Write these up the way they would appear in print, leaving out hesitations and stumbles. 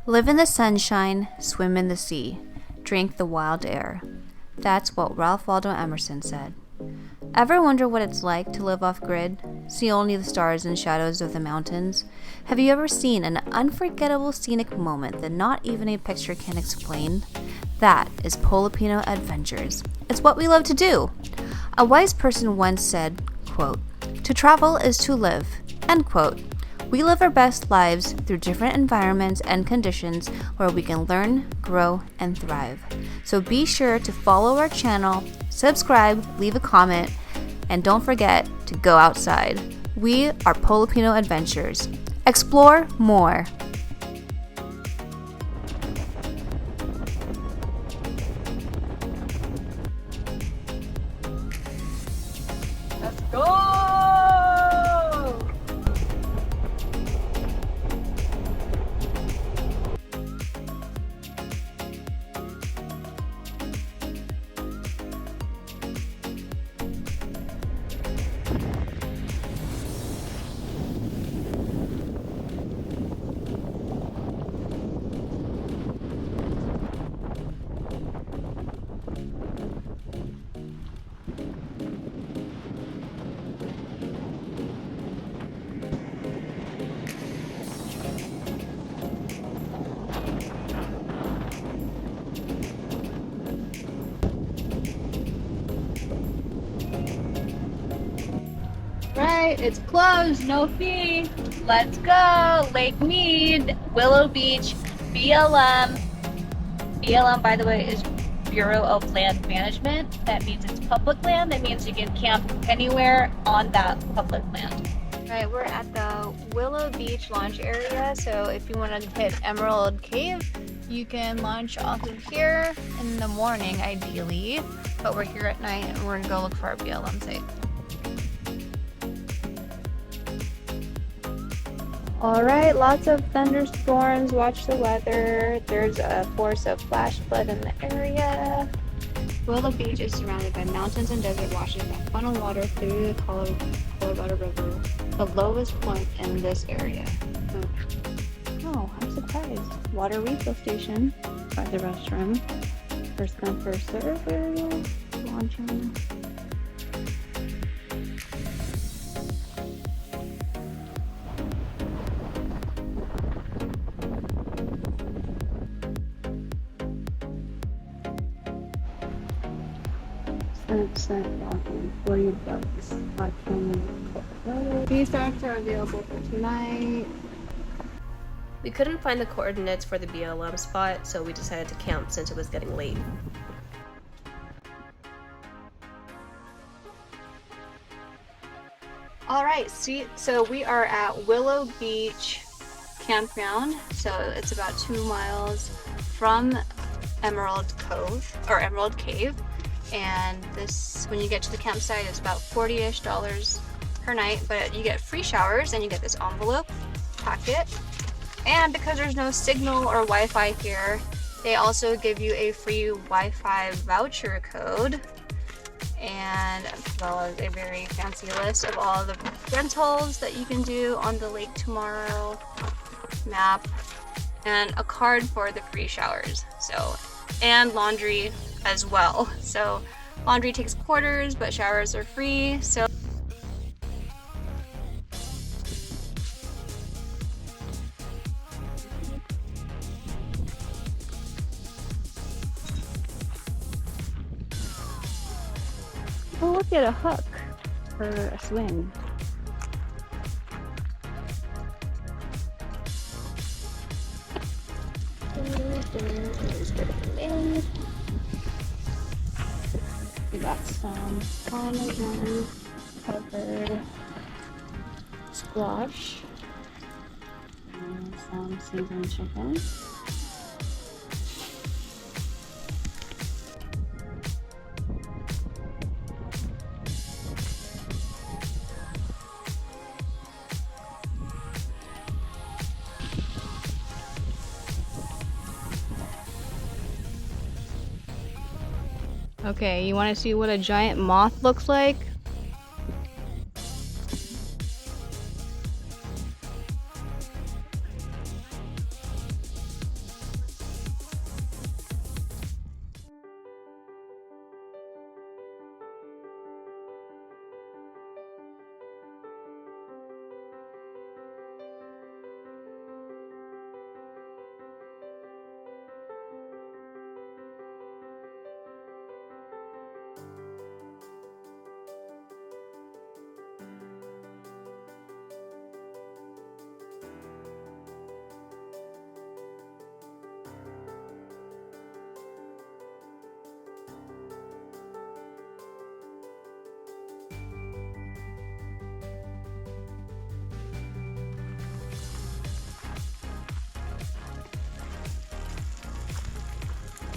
Live in the sunshine, swim in the sea, drink the wild air. That's what Ralph Waldo Emerson said. Ever wonder what it's like to live off-grid, see only the stars and shadows of the mountains? Have you ever seen an unforgettable scenic moment that not even a picture can explain? That is Polipino Adventures. It's what we love to do. A wise person once said, quote, "To travel is to live," end quote. We live our best lives through different environments and conditions where we can learn, grow, and thrive. So be sure to follow our channel, subscribe, leave a comment, and don't forget to go outside. We are Polipino Adventures. Explore more. Let's go! Right, it's closed, no fee. Let's go. Lake Mead, Willow Beach, BLM. BLM, by the way, is Bureau of Land Management. That means it's public land. That means you can camp anywhere on that public land. Right, we're at the Willow Beach launch area. So if you want to hit Emerald Cave, you can launch off of here in the morning, ideally. But we're here at night and we're gonna go look for our BLM site. Alright, lots of thunderstorms, watch the weather. There's a force of flash flood in the area. Willow Beach is surrounded by mountains and desert washes that funnel water through the Colorado River, the lowest point in this area. Oh, I'm surprised. Water refill station by the restroom. First come, first serve area. Launching. $40. These stocks are available for tonight. We couldn't find the coordinates for the BLM spot, so we decided to camp since it was getting late. Alright, so we are at Willow Beach campground. So it's about 2 miles from Emerald Cave. And this, when you get to the campsite, it's about $40-ish per night, but you get free showers and you get this envelope packet. And because there's no signal or Wi-Fi here, they also give you a free Wi-Fi voucher code, and as well as a very fancy list of all the rentals that you can do on the Lake Tomorrow map, and a card for the free showers. So, and laundry as well. So laundry takes quarters, but showers are free. So oh, look at a hook for a swing. We got some Parmesan covered squash and some seasoned chicken. Okay, you want to see what a giant moth looks like?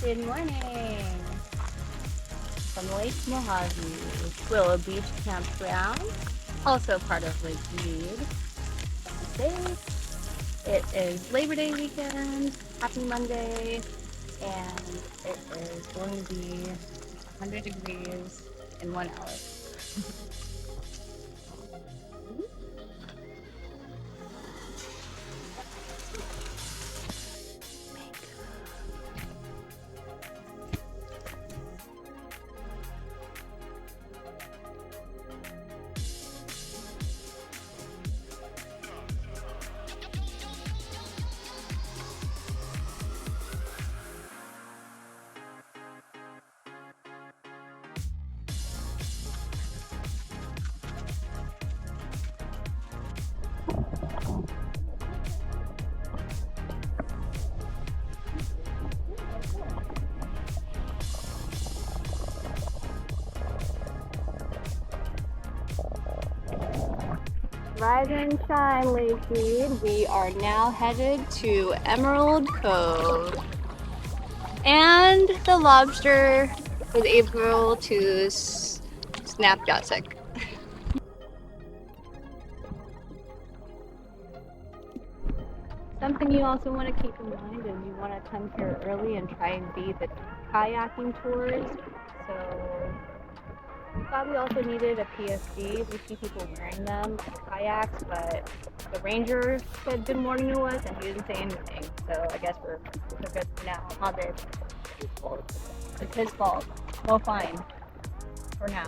Good morning from Lake Mojave, Willow Beach campground, also part of Lake Mead. It is Labor Day weekend, happy Monday, and it is going to be 100 degrees in 1 hour. Rise and shine, Lake Mead. We are now headed to Emerald Cove. And the lobster was able to snap got sick. Something you also want to keep in mind is you want to come here early and try and beat the kayaking tours. So we thought we also needed a PFD. We see people wearing them in kayaks, but the ranger said good morning to us and he didn't say anything. So I guess we're good for now. Huh, babe? It's his fault. No fine. For now.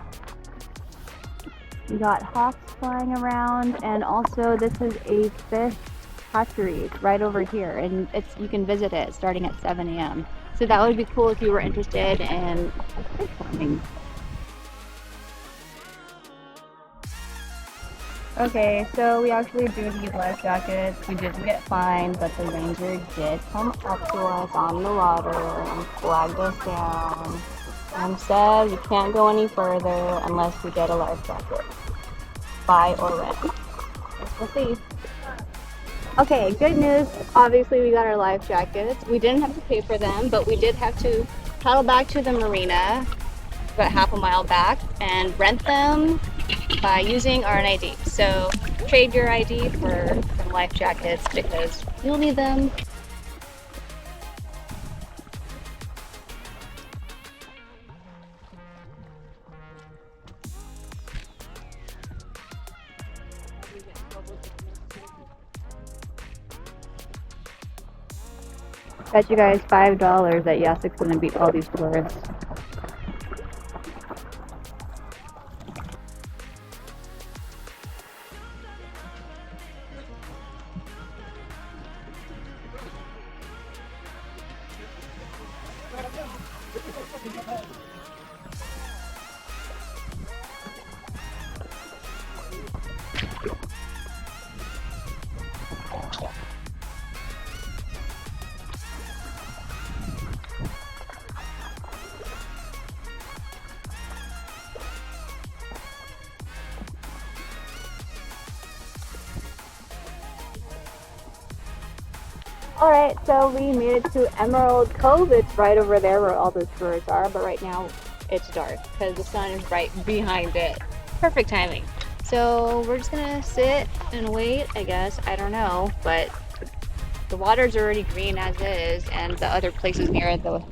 We got hawks flying around, and also this is a fish hatchery right over here, and you can visit it starting at 7 a.m. So that would be cool if you were interested in fish farming. Okay, so we actually do need life jackets. We didn't get fined, but the ranger did come up to us on the water and flagged us down and said we can't go any further unless we get a life jacket. Buy or rent. We'll see. Okay, good news. Obviously, we got our life jackets. We didn't have to pay for them, but we did have to paddle back to the marina, about half a mile back, and rent them by using our ID. So trade your ID for some life jackets because you'll need them. Bet you guys $5 that Yasik's gonna beat all these tourists. Alright, so we made it to Emerald Cove. It's right over there where all the tourists are, but right now it's dark because the sun is right behind it. Perfect timing. So we're just gonna sit and wait, I guess. I don't know, but the water's already green as is, and the other places near it, though.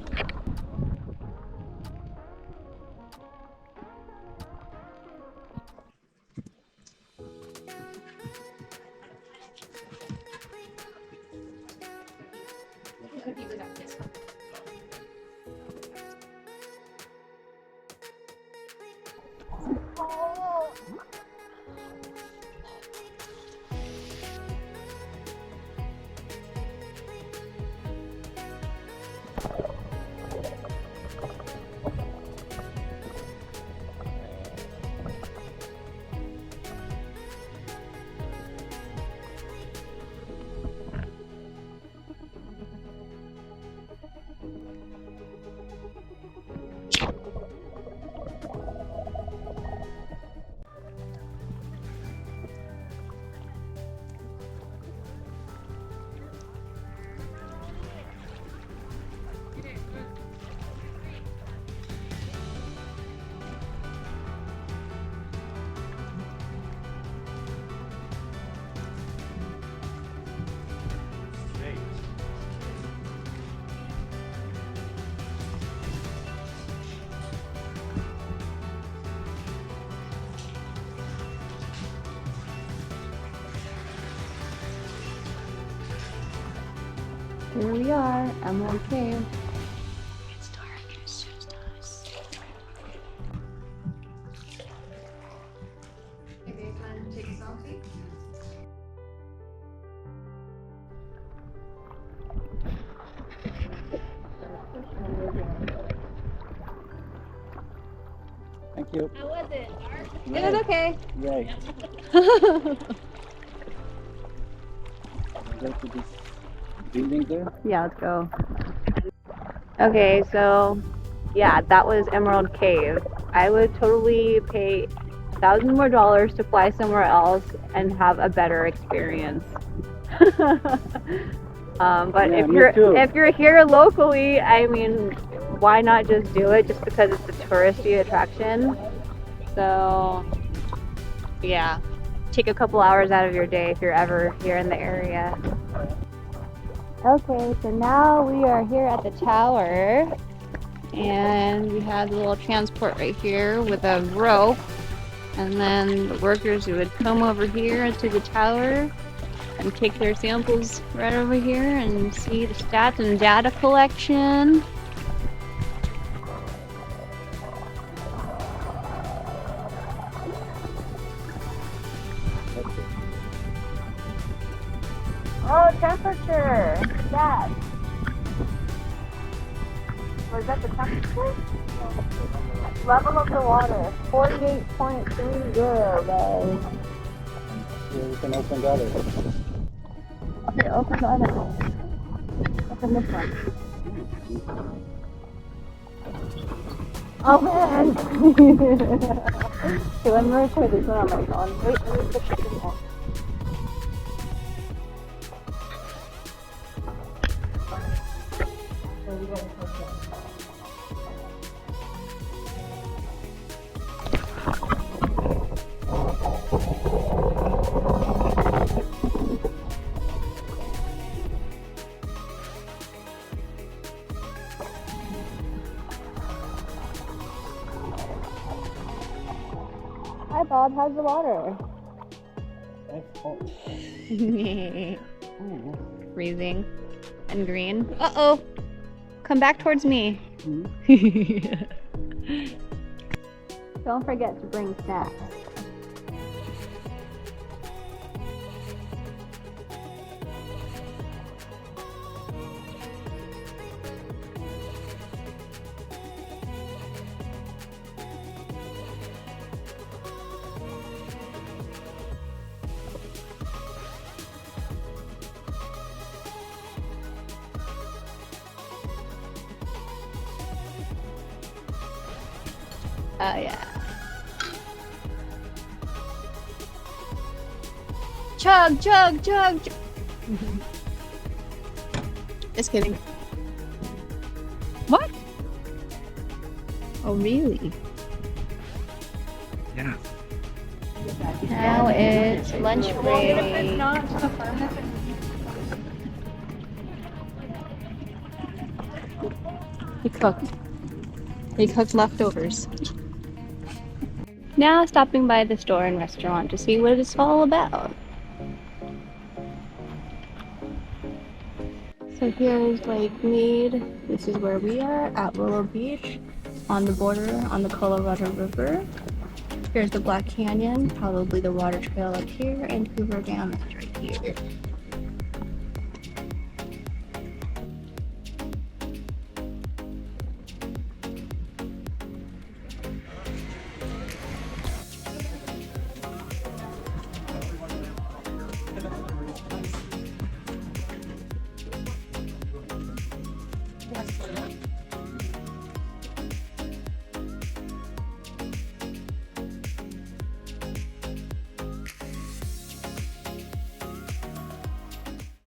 Here we are, Emerald Cave. It's dark. It's just us. Okay, time to take a selfie. Thank you. How was it? Dark? It was okay. Right. Go to this building there. Yeah, let's go. Okay, so yeah, that was Emerald Cave. I would totally pay thousands more dollars to fly somewhere else and have a better experience. But Yeah, me too. if you're here locally, I mean, why not just do it just because it's a touristy attraction? So yeah, take a couple hours out of your day if you're ever here in the area. Okay, so now we are here at the tower, and we have the little transport right here with a rope, and then the workers would come over here to the tower and take their samples right over here and see the stats and data collection. Oh, temperature! That. Was that the temperature? Level of the water, 48.3 guys. Here we can open the other. Okay, open the other one. Open this one. Oh man! Okay, let me record this one on my phone. Wait, let me put this in there. Hi Bob, how's the water? That's all. Freezing and green. Uh-oh! Come back towards me. Don't forget to bring snacks. Oh yeah. Chug, chug, chug, chug. Just kidding. What? Oh really? Yeah. Now it's lunch break. He cooked leftovers. Now stopping by the store and restaurant to see what it's all about. So here's Lake Mead. This is where we are at Willow Beach on the border on the Colorado River. Here's the Black Canyon, probably the water trail up here, and Hoover Dam is right here.